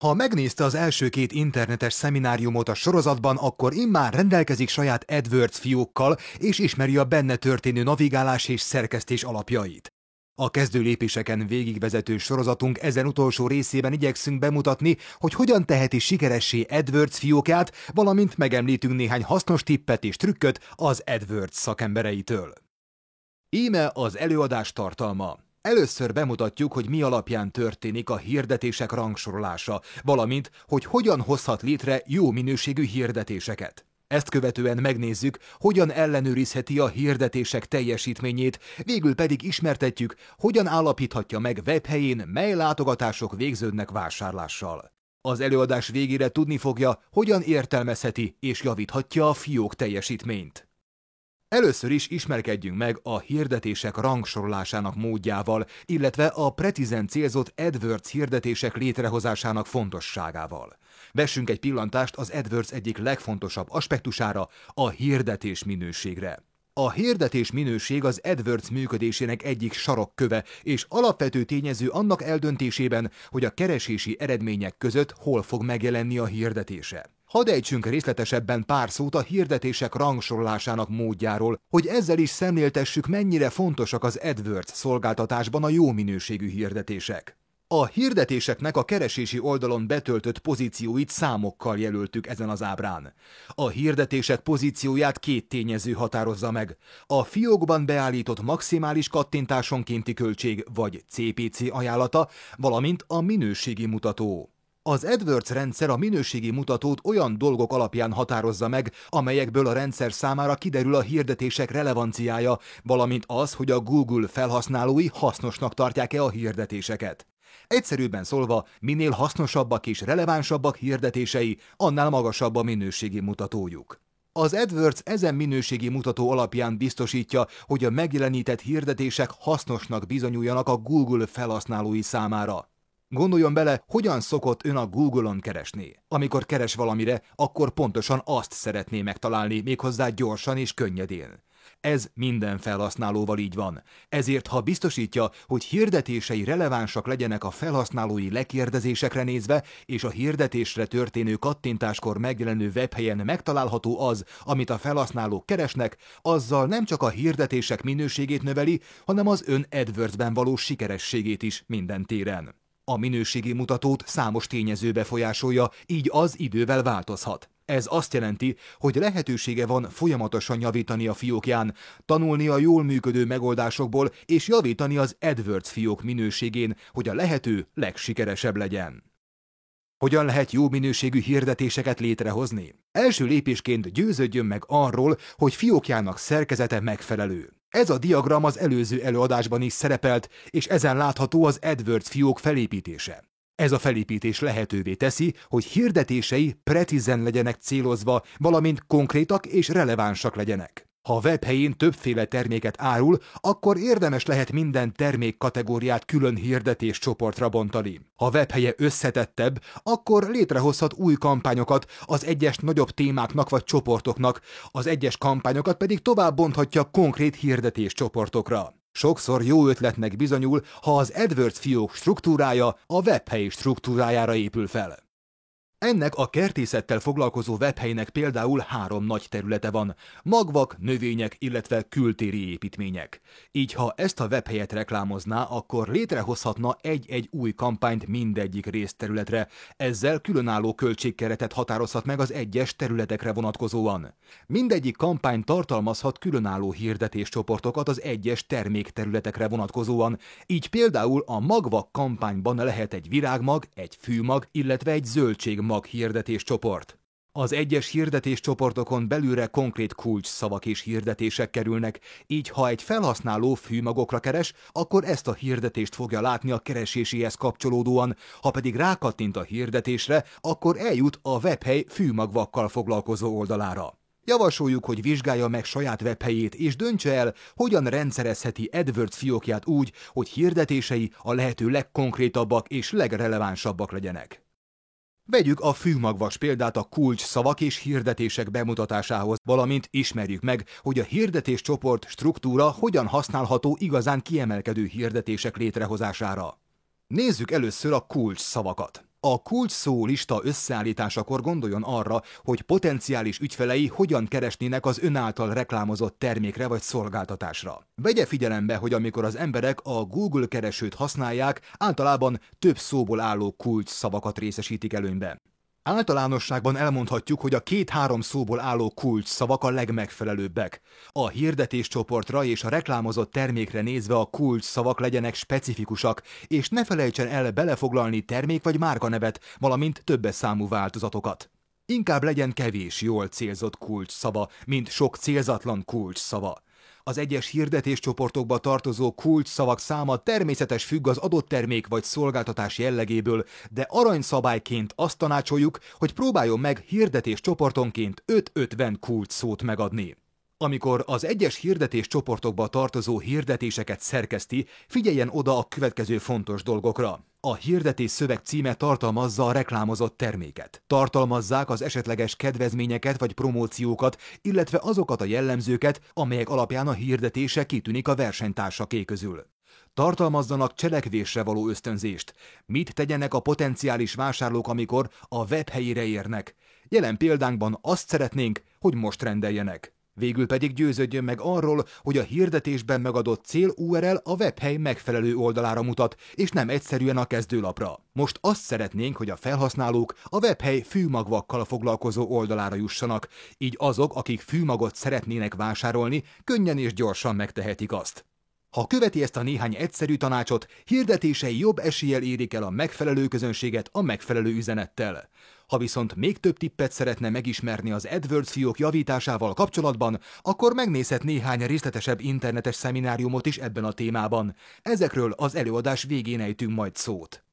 Ha megnézte az első két internetes szemináriumot a sorozatban, akkor immár rendelkezik saját AdWords fiókkal, és ismeri a benne történő navigálás és szerkesztés alapjait. A kezdő lépéseken végigvezető sorozatunk ezen utolsó részében igyekszünk bemutatni, hogy hogyan teheti sikeressé AdWords fiókját, valamint megemlítünk néhány hasznos tippet és trükköt az AdWords szakembereitől. Íme az előadás tartalma. Először bemutatjuk, hogy mi alapján történik a hirdetések rangsorolása, valamint, hogy hogyan hozhat létre jó minőségű hirdetéseket. Ezt követően megnézzük, hogyan ellenőrizheti a hirdetések teljesítményét, végül pedig ismertetjük, hogyan állapíthatja meg webhelyén, mely látogatások végződnek vásárlással. Az előadás végére tudni fogja, hogyan értelmezheti és javíthatja a fiók teljesítményt. Először is ismerkedjünk meg a hirdetések rangsorolásának módjával, illetve a precízen célzott AdWords hirdetések létrehozásának fontosságával. Vessünk egy pillantást az AdWords egyik legfontosabb aspektusára, a hirdetés minőségre. A hirdetés minőség az AdWords működésének egyik sarokköve, és alapvető tényező annak eldöntésében, hogy a keresési eredmények között hol fog megjelenni a hirdetése. Hadd ejtsünk részletesebben pár szót a hirdetések rangsorolásának módjáról, hogy ezzel is szemléltessük, mennyire fontosak az AdWords szolgáltatásban a jó minőségű hirdetések. A hirdetéseknek a keresési oldalon betöltött pozícióit számokkal jelöltük ezen az ábrán. A hirdetések pozícióját két tényező határozza meg: a fiókban beállított maximális kattintásonkénti költség vagy CPC ajánlata, valamint a minőségi mutató. Az AdWords rendszer a minőségi mutatót olyan dolgok alapján határozza meg, amelyekből a rendszer számára kiderül a hirdetések relevanciája, valamint az, hogy a Google felhasználói hasznosnak tartják-e a hirdetéseket. Egyszerűbben szólva, minél hasznosabbak és relevánsabbak hirdetései, annál magasabb a minőségi mutatójuk. Az AdWords ezen minőségi mutató alapján biztosítja, hogy a megjelenített hirdetések hasznosnak bizonyuljanak a Google felhasználói számára. Gondoljon bele, hogyan szokott ön a Google-on keresni. Amikor keres valamire, akkor pontosan azt szeretné megtalálni, méghozzá gyorsan és könnyedén. Ez minden felhasználóval így van. Ezért, ha biztosítja, hogy hirdetései relevánsak legyenek a felhasználói lekérdezésekre nézve, és a hirdetésre történő kattintáskor megjelenő webhelyen megtalálható az, amit a felhasználók keresnek, azzal nem csak a hirdetések minőségét növeli, hanem az ön AdWords-ben való sikerességét is minden téren. A minőségi mutatót számos tényező befolyásolja, így az idővel változhat. Ez azt jelenti, hogy lehetősége van folyamatosan javítani a fiókján, tanulni a jól működő megoldásokból és javítani az AdWords fiók minőségén, hogy a lehető legsikeresebb legyen. Hogyan lehet jó minőségű hirdetéseket létrehozni? Első lépésként győződjön meg arról, hogy fiókjának szerkezete megfelelő. Ez a diagram az előző előadásban is szerepelt, és ezen látható az AdWords fiók felépítése. Ez a felépítés lehetővé teszi, hogy hirdetései precízen legyenek célozva, valamint konkrétak és relevánsak legyenek. Ha a webhelyén többféle terméket árul, akkor érdemes lehet minden termékkategóriát külön hirdetéscsoportra bontani. Ha a webhelye összetettebb, akkor létrehozhat új kampányokat az egyes nagyobb témáknak vagy csoportoknak, az egyes kampányokat pedig tovább bonthatja konkrét hirdetéscsoportokra. Sokszor jó ötletnek bizonyul, ha az AdWords fiók struktúrája a webhely struktúrájára épül fel. Ennek a kertészettel foglalkozó webhelynek például 3 nagy területe van: magvak, növények, illetve kültéri építmények. Így ha ezt a webhelyet reklámozná, akkor létrehozhatna egy-egy új kampányt mindegyik részterületre, ezzel különálló költségkeretet határozhat meg az egyes területekre vonatkozóan. Mindegyik kampány tartalmazhat különálló hirdetéscsoportokat az egyes termékterületekre vonatkozóan, így például a magvak kampányban lehet egy virágmag, egy fűmag, illetve egy zöldségmag hirdetéscsoport. Az egyes hirdetéscsoportokon belülre konkrét kulcsszavak és hirdetések kerülnek, így ha egy felhasználó fűmagokra keres, akkor ezt a hirdetést fogja látni a kereséséhez kapcsolódóan, ha pedig rákattint a hirdetésre, akkor eljut a webhely fűmagvakkal foglalkozó oldalára. Javasoljuk, hogy vizsgálja meg saját webhelyét és döntse el, hogyan rendszerezheti AdWords fiókját úgy, hogy hirdetései a lehető legkonkrétabbak és legrelevánsabbak legyenek. Vegyük a fűmagvas példát a kulcsszavak és hirdetések bemutatásához, valamint ismerjük meg, hogy a hirdetéscsoport struktúra hogyan használható igazán kiemelkedő hirdetések létrehozására. Nézzük először a kulcsszavakat. A kulcsszó lista összeállításakor gondoljon arra, hogy potenciális ügyfelei hogyan keresnének az ön által reklámozott termékre vagy szolgáltatásra. Vegye figyelembe, hogy amikor az emberek a Google keresőt használják, általában több szóból álló kulcsszavakat részesítik előnybe. Általánosságban elmondhatjuk, hogy a 2-3 szóból álló kulcsszavak a legmegfelelőbbek. A hirdetéscsoportra és a reklámozott termékre nézve a kulcsszavak legyenek specifikusak, és ne felejtsen el belefoglalni termék vagy márkanevet, valamint többes számú változatokat. Inkább legyen kevés jól célzott kulcsszava, mint sok célzatlan kulcsszava. Az egyes hirdetéscsoportokba tartozó kulcsszavak száma természetes függ az adott termék vagy szolgáltatás jellegéből, de aranyszabályként azt tanácsoljuk, hogy próbáljon meg hirdetéscsoportonként 5-50 kulcsszót megadni. Amikor az egyes hirdetéscsoportokba tartozó hirdetéseket szerkeszti, figyeljen oda a következő fontos dolgokra. A hirdetés szöveg címe tartalmazza a reklámozott terméket. Tartalmazzák az esetleges kedvezményeket vagy promóciókat, illetve azokat a jellemzőket, amelyek alapján a hirdetése kitűnik a versenytársaké közül. Tartalmazzanak cselekvésre való ösztönzést. Mit tegyenek a potenciális vásárlók, amikor a webhelyére érnek? Jelen példánkban azt szeretnénk, hogy most rendeljenek. Végül pedig győződjön meg arról, hogy a hirdetésben megadott cél URL a webhely megfelelő oldalára mutat, és nem egyszerűen a kezdőlapra. Most azt szeretnénk, hogy a felhasználók a webhely fűmagvakkal foglalkozó oldalára jussanak, így azok, akik fűmagot szeretnének vásárolni, könnyen és gyorsan megtehetik azt. Ha követi ezt a néhány egyszerű tanácsot, hirdetései jobb eséllyel érik el a megfelelő közönséget a megfelelő üzenettel. Ha viszont még több tippet szeretne megismerni az AdWords fiók javításával kapcsolatban, akkor megnézhet néhány részletesebb internetes szemináriumot is ebben a témában. Ezekről az előadás végén ejtünk majd szót.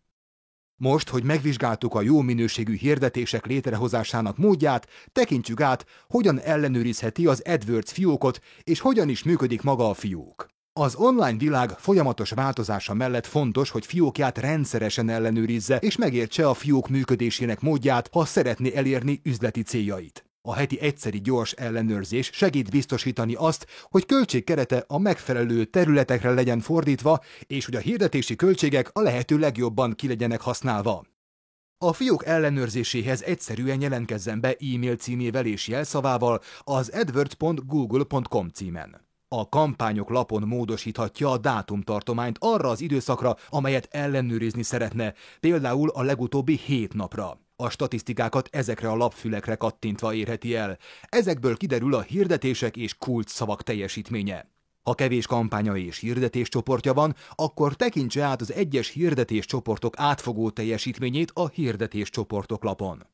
Most, hogy megvizsgáltuk a jó minőségű hirdetések létrehozásának módját, tekintsük át, hogyan ellenőrizheti az AdWords fiókot, és hogyan is működik maga a fiók. Az online világ folyamatos változása mellett fontos, hogy fiókját rendszeresen ellenőrizze és megértse a fiók működésének módját, ha szeretné elérni üzleti céljait. A heti egyszeri gyors ellenőrzés segít biztosítani azt, hogy költségkerete a megfelelő területekre legyen fordítva, és hogy a hirdetési költségek a lehető legjobban ki legyenek használva. A fiók ellenőrzéséhez egyszerűen jelentkezzen be e-mail címével és jelszavával az adwords.google.com címen. A kampányok lapon módosíthatja a dátumtartományt arra az időszakra, amelyet ellenőrizni szeretne, például a legutóbbi 7 napra. A statisztikákat ezekre a lapfülekre kattintva érheti el. Ezekből kiderül a hirdetések és kulcsszavak teljesítménye. Ha kevés kampánya és hirdetéscsoportja van, akkor tekintse át az egyes hirdetéscsoportok átfogó teljesítményét a hirdetéscsoportok lapon.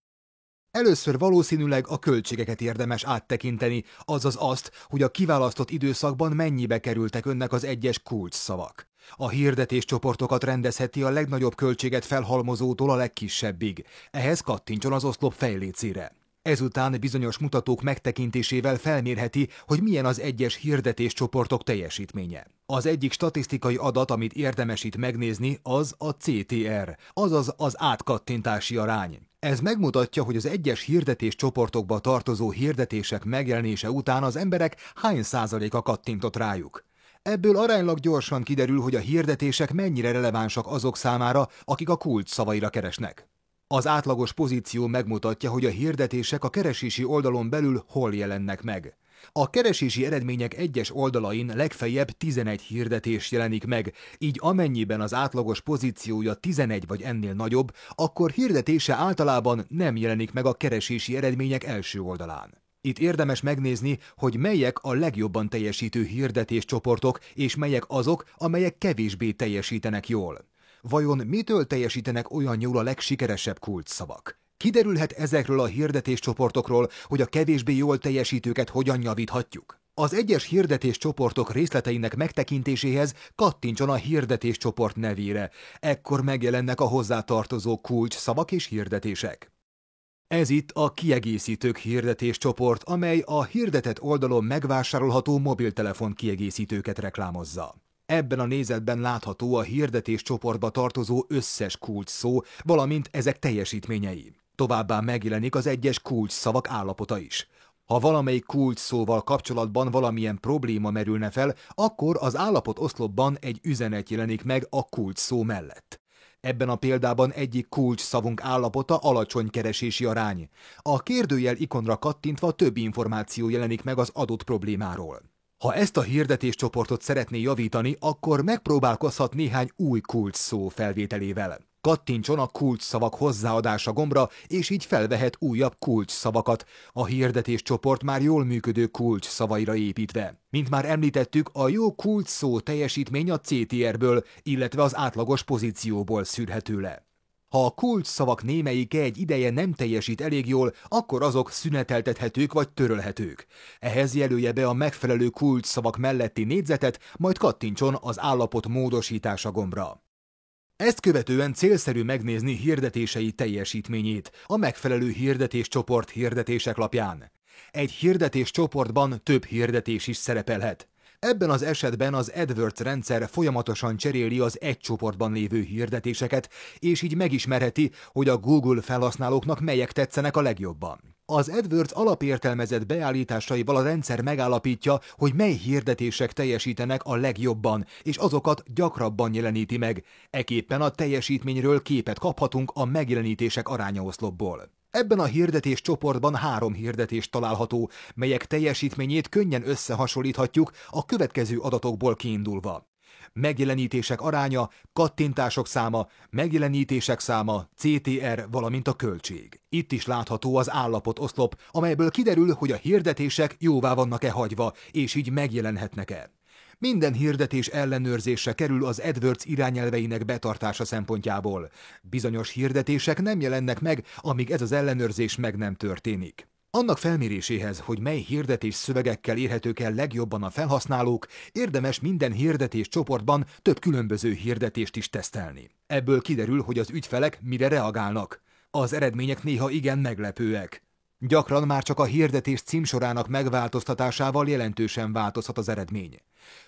Először valószínűleg a költségeket érdemes áttekinteni, azaz azt, hogy a kiválasztott időszakban mennyibe kerültek önnek az egyes kulcsszavak. A hirdetéscsoportokat rendezheti a legnagyobb költséget felhalmozótól a legkisebbig. Ehhez kattintson az oszlop fejlécére. Ezután bizonyos mutatók megtekintésével felmérheti, hogy milyen az egyes hirdetéscsoportok teljesítménye. Az egyik statisztikai adat, amit érdemes itt megnézni, az a CTR, azaz az átkattintási arány. Ez megmutatja, hogy az egyes hirdetéscsoportokba tartozó hirdetések megjelenése után az emberek hány százaléka kattintott rájuk. Ebből aránylag gyorsan kiderül, hogy a hirdetések mennyire relevánsak azok számára, akik a kulcsszavaira keresnek. Az átlagos pozíció megmutatja, hogy a hirdetések a keresési oldalon belül hol jelennek meg. A keresési eredmények egyes oldalain legfeljebb 11 hirdetés jelenik meg, így amennyiben az átlagos pozíciója 11 vagy ennél nagyobb, akkor hirdetése általában nem jelenik meg a keresési eredmények első oldalán. Itt érdemes megnézni, hogy melyek a legjobban teljesítő hirdetéscsoportok, és melyek azok, amelyek kevésbé teljesítenek jól. Vajon mitől teljesítenek olyan jól a legsikeresebb kulcsszavak? Kiderülhet ezekről a hirdetéscsoportokról, hogy a kevésbé jól teljesítőket hogyan javíthatjuk? Az egyes hirdetéscsoportok részleteinek megtekintéséhez kattintson a hirdetéscsoport nevére. Ekkor megjelennek a hozzátartozó kulcsszavak és hirdetések. Ez itt a kiegészítők hirdetéscsoport, amely a hirdetett oldalon megvásárolható mobiltelefon kiegészítőket reklámozza. Ebben a nézetben látható a hirdetéscsoportba tartozó összes kulcsszó, valamint ezek teljesítményei. Továbbá megjelenik az egyes kulcsszavak állapota is. Ha valamelyik kulcsszóval kapcsolatban valamilyen probléma merülne fel, akkor az állapot oszlopban egy üzenet jelenik meg a kulcsszó mellett. Ebben a példában egyik kulcsszavunk állapota alacsony keresési arány. A kérdőjel ikonra kattintva több információ jelenik meg az adott problémáról. Ha ezt a hirdetéscsoportot szeretné javítani, akkor megpróbálkozhat néhány új kulcsszó felvételével. Kattintson a kulcsszavak hozzáadása gombra, és így felvehet újabb kulcsszavakat, a hirdetéscsoport már jól működő kulcsszavaira építve. Mint már említettük, a jó kulcsszó teljesítmény a CTR-ből, illetve az átlagos pozícióból szűrhető le. Ha a kulcsszavak némelyike egy ideje nem teljesít elég jól, akkor azok szüneteltethetők vagy törölhetők. Ehhez jelölje be a megfelelő kulcsszavak melletti négyzetet, majd kattintson az állapot módosítása gombra. Ezt követően célszerű megnézni hirdetései teljesítményét a megfelelő hirdetéscsoport hirdetések lapján. Egy hirdetéscsoportban több hirdetés is szerepelhet. Ebben az esetben az AdWords rendszer folyamatosan cseréli az egy csoportban lévő hirdetéseket, és így megismerheti, hogy a Google felhasználóknak melyek tetszenek a legjobban. Az AdWords alapértelmezett beállításaival a rendszer megállapítja, hogy mely hirdetések teljesítenek a legjobban, és azokat gyakrabban jeleníti meg. Ekképpen a teljesítményről képet kaphatunk a megjelenítések arányaoszlopból. Ebben a hirdetés csoportban 3 hirdetés található, melyek teljesítményét könnyen összehasonlíthatjuk a következő adatokból kiindulva. Megjelenítések aránya, kattintások száma, megjelenítések száma, CTR, valamint a költség. Itt is látható az állapotoszlop, amelyből kiderül, hogy a hirdetések jóvá vannak-e hagyva, és így megjelenhetnek-e. Minden hirdetés ellenőrzésre kerül az AdWords irányelveinek betartása szempontjából. Bizonyos hirdetések nem jelennek meg, amíg ez az ellenőrzés meg nem történik. Annak felméréséhez, hogy mely hirdetés szövegekkel érhetők el legjobban a felhasználók, érdemes minden hirdetés csoportban több különböző hirdetést is tesztelni. Ebből kiderül, hogy az ügyfelek mire reagálnak. Az eredmények néha igen meglepőek. Gyakran már csak a hirdetés címsorának megváltoztatásával jelentősen változhat az eredmény.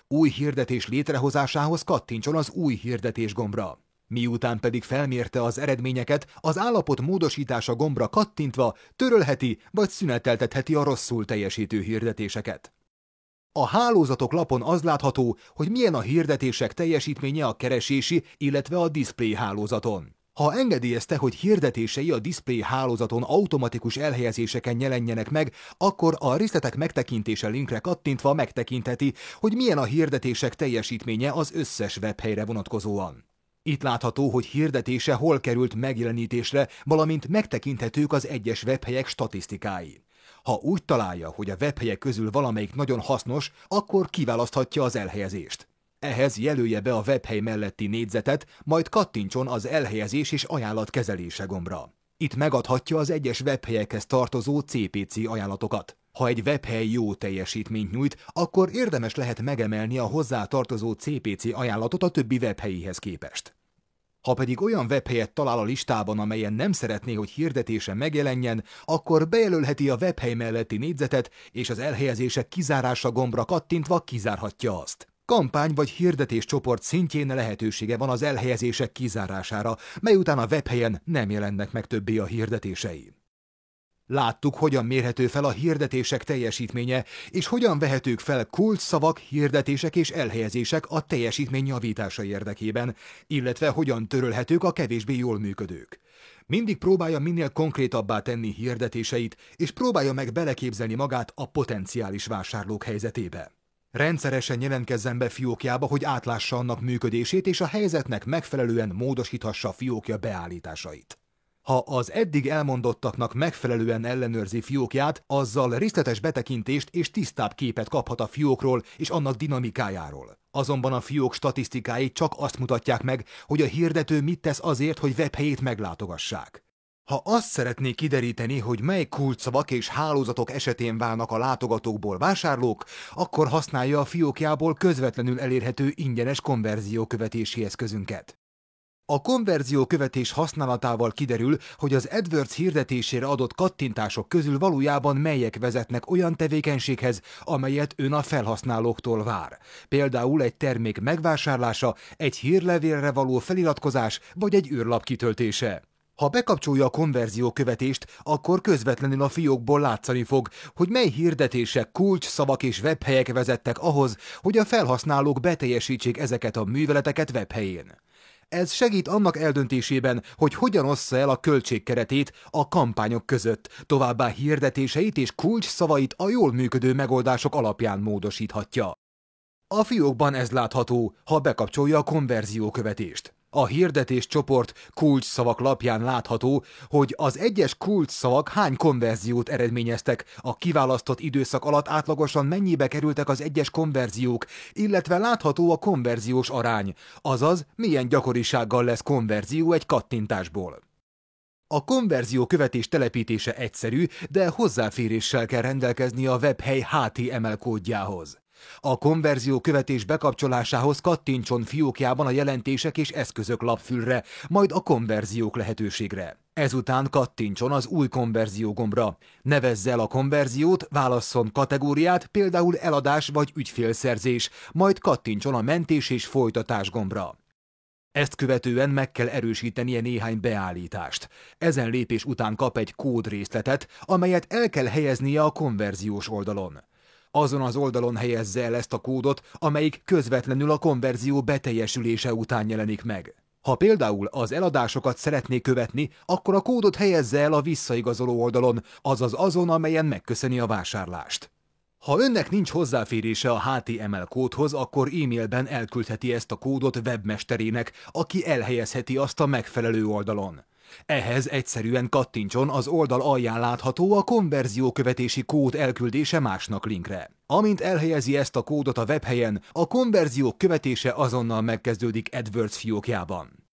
Új hirdetés létrehozásához kattintson az új hirdetés gombra. Miután pedig felmérte az eredményeket, az állapot módosítása gombra kattintva törölheti vagy szüneteltetheti a rosszul teljesítő hirdetéseket. A hálózatok lapon az látható, hogy milyen a hirdetések teljesítménye a keresési, illetve a display hálózaton. Ha engedélyezte, hogy hirdetései a display hálózaton automatikus elhelyezéseken jelenjenek meg, akkor a részletek megtekintése linkre kattintva megtekintheti, hogy milyen a hirdetések teljesítménye az összes webhelyre vonatkozóan. Itt látható, hogy hirdetése hol került megjelenítésre, valamint megtekinthetők az egyes webhelyek statisztikái. Ha úgy találja, hogy a webhelyek közül valamelyik nagyon hasznos, akkor kiválaszthatja az elhelyezést. Ehhez jelölje be a webhely melletti négyzetet, majd kattintson az elhelyezés és ajánlat kezelése gombra. Itt megadhatja az egyes webhelyekhez tartozó CPC ajánlatokat. Ha egy webhely jó teljesítményt nyújt, akkor érdemes lehet megemelni a hozzá tartozó CPC ajánlatot a többi webhelyihez képest. Ha pedig olyan webhelyet talál a listában, amelyen nem szeretné, hogy hirdetése megjelenjen, akkor bejelölheti a webhely melletti négyzetet, és az elhelyezések kizárása gombra kattintva kizárhatja azt. Kampány vagy hirdetéscsoport szintjén lehetősége van az elhelyezések kizárására, mely után a webhelyen nem jelennek meg többé a hirdetései. Láttuk, hogyan mérhető fel a hirdetések teljesítménye, és hogyan vehetők fel kulcsszavak, hirdetések és elhelyezések a teljesítmény javítása érdekében, illetve hogyan törölhetők a kevésbé jól működők. Mindig próbálja minél konkrétabbá tenni hirdetéseit, és próbálja meg beleképzelni magát a potenciális vásárlók helyzetébe. Rendszeresen jelentkezzen be fiókjába, hogy átlássa annak működését, és a helyzetnek megfelelően módosíthassa a fiókja beállításait. Ha az eddig elmondottaknak megfelelően ellenőrzi fiókját, azzal részletes betekintést és tisztább képet kaphat a fiókról és annak dinamikájáról. Azonban a fiók statisztikái csak azt mutatják meg, hogy a hirdető mit tesz azért, hogy webhelyét meglátogassák. Ha azt szeretné kideríteni, hogy mely kulcsszavak és hálózatok esetén válnak a látogatókból vásárlók, akkor használja a fiókjából közvetlenül elérhető ingyenes konverziókövetési eszközünket. A konverziókövetés használatával kiderül, hogy az AdWords hirdetésére adott kattintások közül valójában melyek vezetnek olyan tevékenységhez, amelyet ön a felhasználóktól vár. Például egy termék megvásárlása, egy hírlevélre való feliratkozás vagy egy űrlap kitöltése. Ha bekapcsolja a konverziókövetést, akkor közvetlenül a fiókból látszani fog, hogy mely hirdetések, kulcsszavak és webhelyek vezettek ahhoz, hogy a felhasználók beteljesítsék ezeket a műveleteket webhelyén. Ez segít annak eldöntésében, hogy hogyan ossza el a költségkeretét a kampányok között, továbbá hirdetéseit és kulcsszavait a jól működő megoldások alapján módosíthatja. A fiókban ez látható, ha bekapcsolja a konverziókövetést. A hirdetés csoport kulcsszavak lapján látható, hogy az egyes kulcsszavak hány konverziót eredményeztek, a kiválasztott időszak alatt átlagosan mennyibe kerültek az egyes konverziók, illetve látható a konverziós arány, azaz milyen gyakorisággal lesz konverzió egy kattintásból. A konverzió követés telepítése egyszerű, de hozzáféréssel kell rendelkezni a webhely HTML kódjához. A konverzió követés bekapcsolásához kattintson fiókjában a jelentések és eszközök lapfülre, majd a konverziók lehetőségre. Ezután kattintson az új konverzió gombra. Nevezze el a konverziót, válasszon kategóriát, például eladás vagy ügyfélszerzés, majd kattintson a mentés és folytatás gombra. Ezt követően meg kell erősítenie néhány beállítást. Ezen lépés után kap egy kódrészletet, amelyet el kell helyeznie a konverziós oldalon. Azon az oldalon helyezze el ezt a kódot, amelyik közvetlenül a konverzió beteljesülése után jelenik meg. Ha például az eladásokat szeretné követni, akkor a kódot helyezze el a visszaigazoló oldalon, azaz azon, amelyen megköszöni a vásárlást. Ha önnek nincs hozzáférése a HTML kódhoz, akkor e-mailben elküldheti ezt a kódot webmesterének, aki elhelyezheti azt a megfelelő oldalon. Ehhez egyszerűen kattintson az oldal alján látható a konverziókövetési kód elküldése másnak linkre. Amint elhelyezi ezt a kódot a webhelyen, a konverziók követése azonnal megkezdődik AdWords fiókjában.